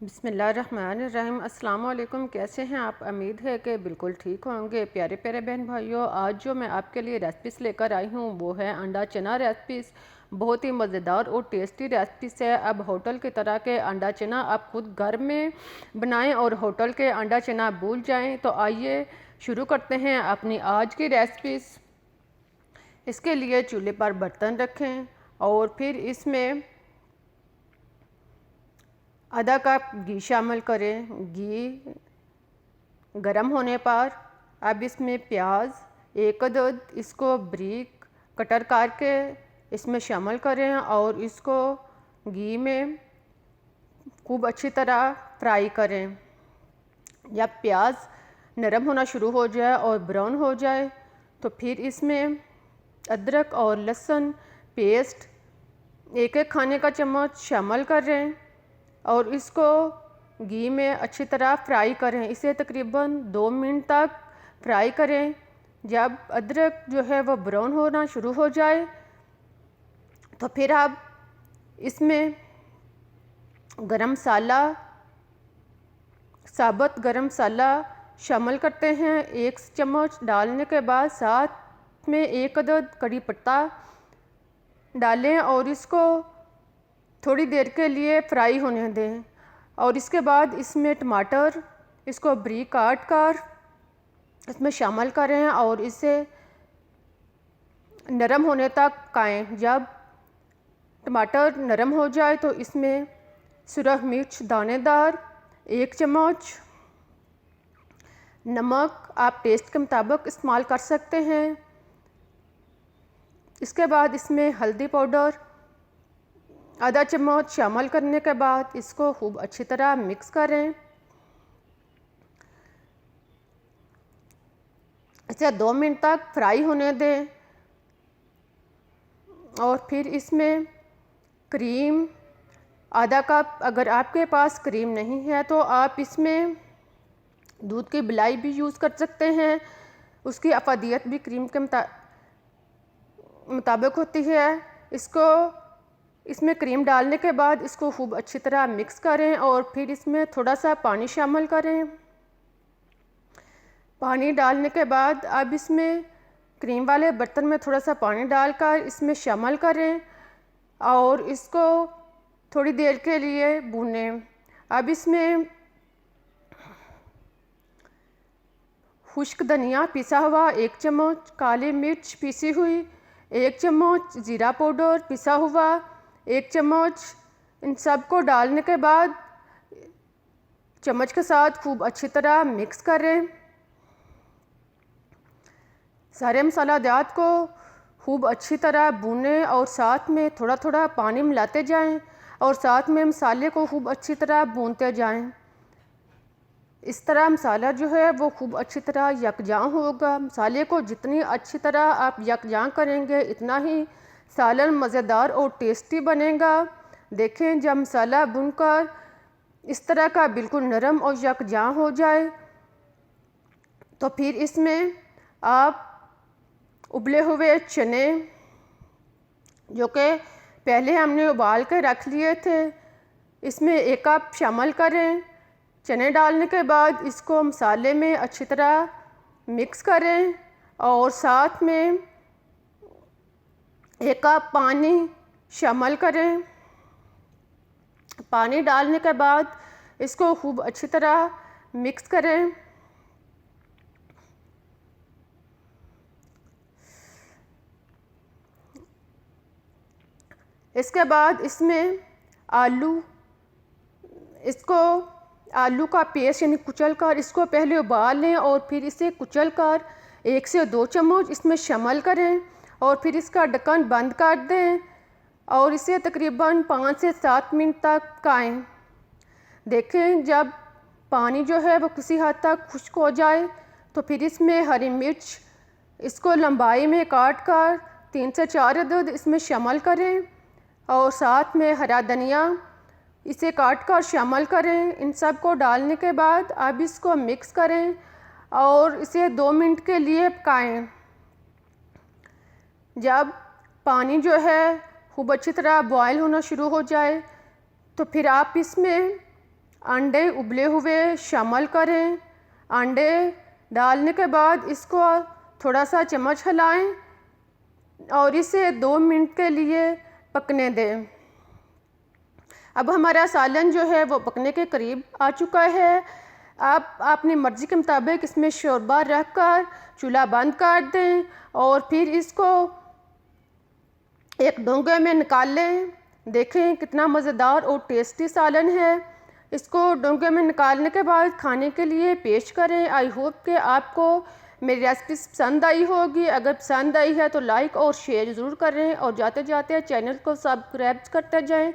बिस्मिल्लाहिर्रहमानिर्रहीम। अस्सलाम वालेकुम। कैसे हैं आप? उम्मीद है कि बिल्कुल ठीक होंगे। प्यारे प्यारे बहन भाइयों, आज जो मैं आपके लिए रेसिपीज़ लेकर आई हूँ वो है अंडा चना रेसिपीज़। बहुत ही मज़ेदार और टेस्टी रेसिपीज़ है। अब होटल की तरह के अंडा चना आप खुद घर में बनाएं और होटल के अंडा चना भूल जाएं। तो आइए शुरू करते हैं अपनी आज की रेसिपीज़। इसके लिए चूल्हे पर बर्तन रखें और फिर इसमें आधा कप घी शामिल करें। घी गरम होने पर अब इसमें प्याज एक अदद इसको बारीक कटर करके इसमें शामिल करें और इसको घी में खूब अच्छी तरह फ्राई करें। जब प्याज नरम होना शुरू हो जाए और ब्राउन हो जाए तो फिर इसमें अदरक और लहसुन पेस्ट एक एक खाने का चम्मच शामिल करें और इसको घी में अच्छी तरह फ्राई करें। इसे तकरीबन 2 मिनट तक फ्राई करें। जब अदरक जो है वह ब्राउन होना शुरू हो जाए तो फिर आप इसमें गरम मसाला, साबुत गरम मसाला शामिल करते हैं। 1 चम्मच डालने के बाद साथ में 1 अदद कड़ी पत्ता डालें और इसको थोड़ी देर के लिए फ्राई होने दें। और इसके बाद इसमें टमाटर इसको बारीक काट कर इसमें शामिल करें और इसे नरम होने तक पकाएं। जब टमाटर नरम हो जाए तो इसमें सुरख मिर्च दानेदार 1 चम्मच, नमक आप टेस्ट के मुताबिक इस्तेमाल कर सकते हैं। इसके बाद इसमें हल्दी पाउडर आधा चम्मच शामिल करने के बाद इसको खूब अच्छी तरह मिक्स करें। इसे 2 मिनट तक फ्राई होने दें और फिर इसमें क्रीम आधा कप, अगर आपके पास क्रीम नहीं है तो आप इसमें दूध की मलाई भी यूज़ कर सकते हैं। उसकी अफादियत भी क्रीम के मुताबिक होती है। इसमें क्रीम डालने के बाद इसको खूब अच्छी तरह मिक्स करें और फिर इसमें थोड़ा सा पानी शामिल करें। पानी डालने के बाद अब इसमें क्रीम वाले बर्तन में थोड़ा सा पानी डालकर इसमें शामिल करें और इसको थोड़ी देर के लिए भूनें। अब इसमें खुश्क धनिया पिसा हुआ 1 चम्मच, काली मिर्च पिसी हुई 1 चम्मच, ज़ीरा पाउडर पिसा हुआ 1 चम्मच, इन सब को डालने के बाद चम्मच के साथ खूब अच्छी तरह मिक्स करें। सारे मसाला जात को खूब अच्छी तरह भूनें और साथ में थोड़ा थोड़ा पानी मिलाते जाएं और साथ में मसाले को खूब अच्छी तरह भूनते जाएं। इस तरह मसाला जो है वो खूब अच्छी तरह यकजां होगा। मसाले को जितनी अच्छी तरह आप यकजां करेंगे इतना ही सालन मज़ेदार और टेस्टी बनेगा। देखें जब मसाला भूनकर इस तरह का बिल्कुल नरम और यकजां हो जाए तो फिर इसमें आप उबले हुए चने जो कि पहले हमने उबाल के रख लिए थे इसमें 1 कप शामिल करें। चने डालने के बाद इसको मसाले में अच्छी तरह मिक्स करें और साथ में 1 कप पानी शामिल करें। पानी डालने के बाद इसको खूब अच्छी तरह मिक्स करें। इसके बाद इसमें आलू का पेस्ट यानी कुचल कर इसको पहले उबाल लें और फिर इसे कुचल कर 1 से 2 चम्मच इसमें शामिल करें और फिर इसका ढक्कन बंद कर दें और इसे तकरीबन 5 से 7 मिनट तक पकाएं। देखें जब पानी जो है वो किसी हद तक खुश्क हो जाए तो फिर इसमें हरी मिर्च इसको लंबाई में काट कर 3 से 4 अदद इसमें शामिल करें और साथ में हरा धनिया इसे काट कर शामिल करें। इन सब को डालने के बाद अब इसको मिक्स करें और इसे 2 मिनट के लिए पकाएं। जब पानी जो है खूब अच्छी तरह बॉयल होना शुरू हो जाए तो फिर आप इसमें अंडे उबले हुए शामिल करें। अंडे डालने के बाद इसको थोड़ा सा चम्मच हिलाएं और इसे 2 मिनट के लिए पकने दें। अब हमारा सालन जो है वो पकने के करीब आ चुका है। आप अपनी मर्ज़ी के मुताबिक इसमें शोरबा रख कर चूल्हा बंद कर दें और फिर इसको एक डोंगे में निकाल लें। देखें कितना मज़ेदार और टेस्टी सालन है। इसको डोंगे में निकालने के बाद खाने के लिए पेश करें। आई होप कि आपको मेरी रेसिपी पसंद आई होगी। अगर पसंद आई है तो लाइक और शेयर ज़रूर करें और जाते जाते चैनल को सब्सक्राइब करते जाएं।